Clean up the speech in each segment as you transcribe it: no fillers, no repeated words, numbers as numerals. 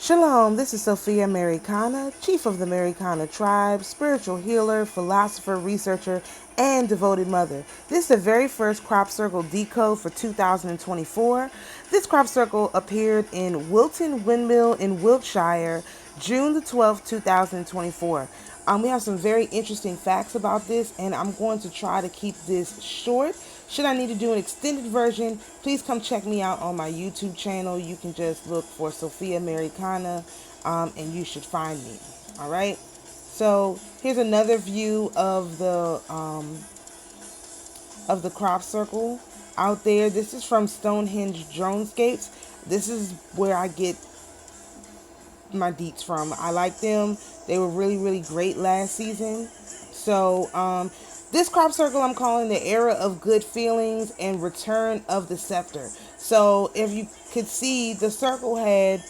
Shalom, this is Sophia AmaruKhan, chief of the AmaruKhan tribe, spiritual healer, philosopher, researcher, and devoted mother. This is the very first crop circle decode for 2024. This crop circle appeared in Wilton, Windmill in Wiltshire, June the 12th, 2024. We have some very interesting facts about this, and I'm going to try to keep this short. Should I need to do an extended version, please come check me out on my YouTube channel. You can just look for Sophia AmaruKhan, and you should find me. All right. So here's another view of the crop circle out there. This is from Stonehenge Dronescapes. This is where I get my deets from. I like them. They were really, really great last season. So this crop circle I'm calling the era of good feelings and return of the scepter. So if you could see, the circle had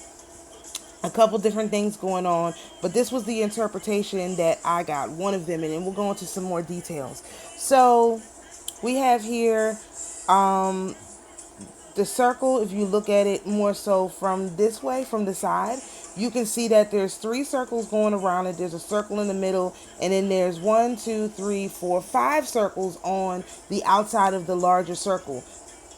a couple different things going on, but this was the interpretation that I got, one of them, and then we'll go into some more details. So we have here the circle. If you look at it more so from this way, from the side, you can see that there's 3 circles going around it. There's a circle in the middle, and then there's 1, 2, 3, 4, 5 circles on the outside of the larger circle.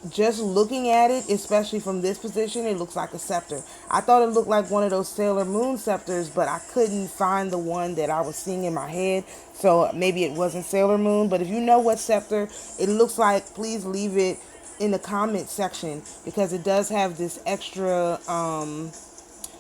Just looking at it, especially from this position, it looks like a scepter. I thought it looked like one of those Sailor Moon scepters, but I couldn't find the one that I was seeing in my head. So maybe it wasn't Sailor Moon, but if you know what scepter it looks like, please leave it in the comment section, because it does have this extra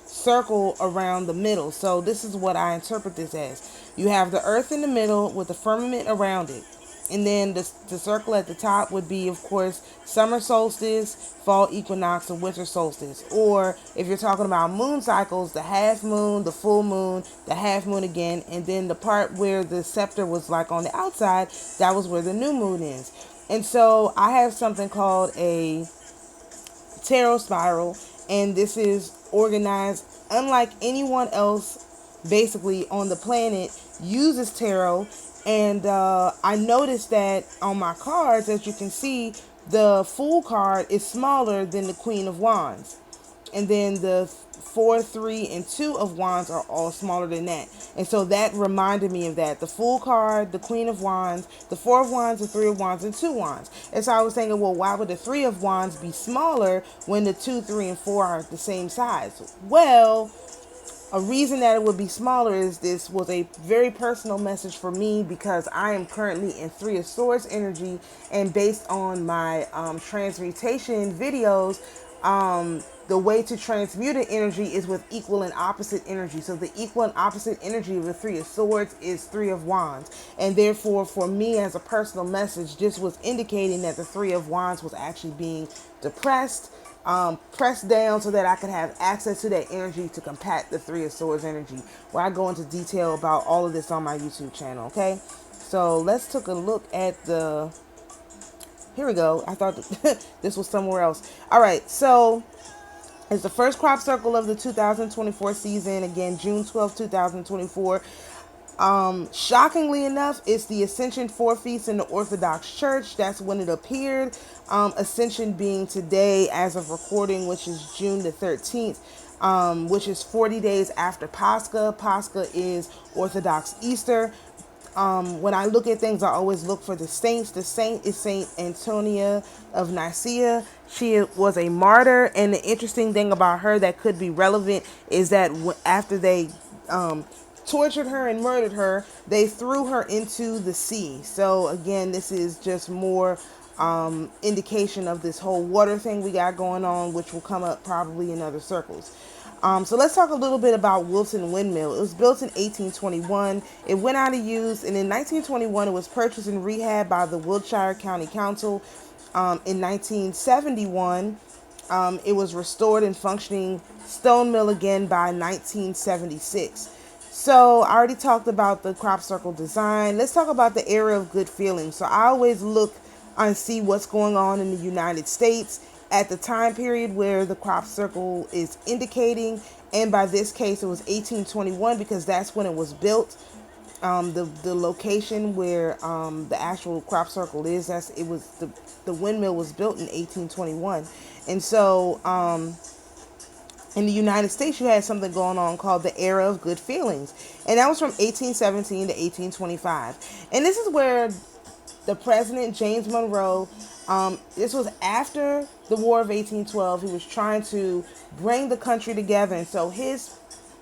circle around the middle. So this is what I interpret this as. You have the earth in the middle with the firmament around it. And then the circle at the top would be, of course, summer solstice, fall equinox, and winter solstice. Or if you're talking about moon cycles, the half moon, the full moon, the half moon again. And then the part where the scepter was like on the outside, that was where the new moon is. And so I have something called a tarot spiral, and this is organized unlike anyone else basically on the planet uses tarot. And I noticed that on my cards, as you can see, the Fool card is smaller than the Queen of Wands. And then the 4, 3, and 2 of Wands are all smaller than that. And so that reminded me of that. The Fool card, the Queen of Wands, the 4 of Wands, the 3 of Wands, and 2 Wands. And so I was thinking, well, why would the 3 of Wands be smaller when the 2, 3, and 4 are the same size? Well, a reason that it would be smaller is this was a very personal message for me, because I am currently in 3 of Swords energy, and based on my transmutation videos, the way to transmute an energy is with equal and opposite energy. So the equal and opposite energy of the 3 of Swords is 3 of Wands. And therefore, for me as a personal message, this was indicating that the 3 of Wands was actually being depressed, pressed down, so that I could have access to that energy to combat the 3 of Swords energy, where I go into detail about all of this on my YouTube channel. Okay, so let's take a look at the, here we go. I thought that this was somewhere else. All right, so it's the first crop circle of the 2024 season, again June 12, 2024. Shockingly enough, it's the Ascension 4 Feast in the Orthodox Church. That's when it appeared. Ascension being today as of recording, which is June the 13th, which is 40 days after Pascha. Pascha is Orthodox Easter. When I look at things, I always look for the saints. The saint is Saint Antonia of Nicaea. She was a martyr, and the interesting thing about her that could be relevant is that after they tortured her and murdered her, they threw her into the sea. So again, this is just more indication of this whole water thing we got going on, which will come up probably in other circles. So let's talk a little bit about Wilton Windmill. It was built in 1821. It went out of use, and in 1921 it was purchased and rehabbed by the Wiltshire County Council. In 1971 it was restored and functioning stone mill again by 1976. So I already talked about the crop circle design. Let's talk about the era of good feelings. So I always look and see what's going on in the United States at the time period where the crop circle is indicating. And by this case, it was 1821, because that's when it was built. The location where the actual crop circle is, the windmill was built in 1821. And so In the United States, you had something going on called the Era of Good Feelings, and that was from 1817 to 1825. And this is where the president, James Monroe, this was after the War of 1812. He was trying to bring the country together, and so his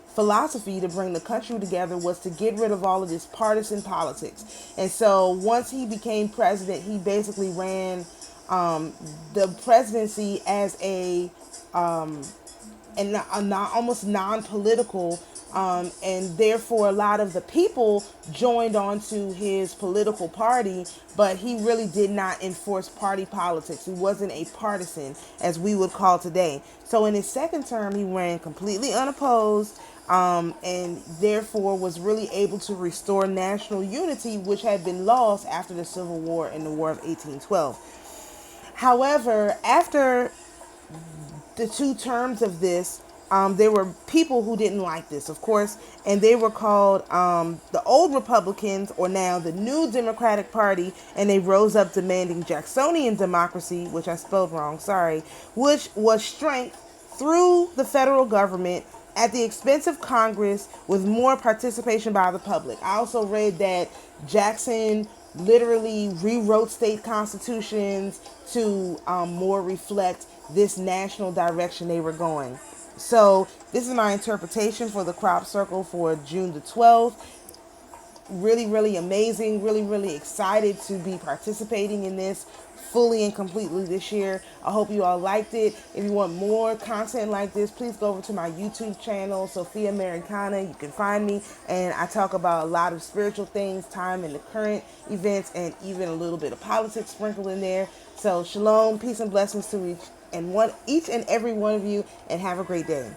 philosophy to bring the country together was to get rid of all of this partisan politics. And so once he became president, he basically ran the presidency as almost non-political, and therefore a lot of the people joined onto his political party, but he really did not enforce party politics. He wasn't a partisan as we would call today. So in his second term, he ran completely unopposed, and therefore was really able to restore national unity, which had been lost after the Civil War and the War of 1812. However, after the two terms of this, there were people who didn't like this, of course, and they were called the old Republicans, or now the New Democratic Party, and they rose up demanding Jacksonian democracy, which I spelled wrong, sorry, which was strength through the federal government at the expense of Congress with more participation by the public. I also read that Jackson literally rewrote state constitutions to more reflect this national direction they were going. So this is my interpretation for the crop circle for June the 12th. Really, really amazing. Really, really excited to be participating in this fully and completely this year. I hope you all liked it. If you want more content like this, please go over to my YouTube channel, Sophia Spiritualite. You can find me, and I talk about a lot of spiritual things, time in the current events, and even a little bit of politics sprinkled in there. So shalom, peace and blessings to each and every one of you, and have a great day.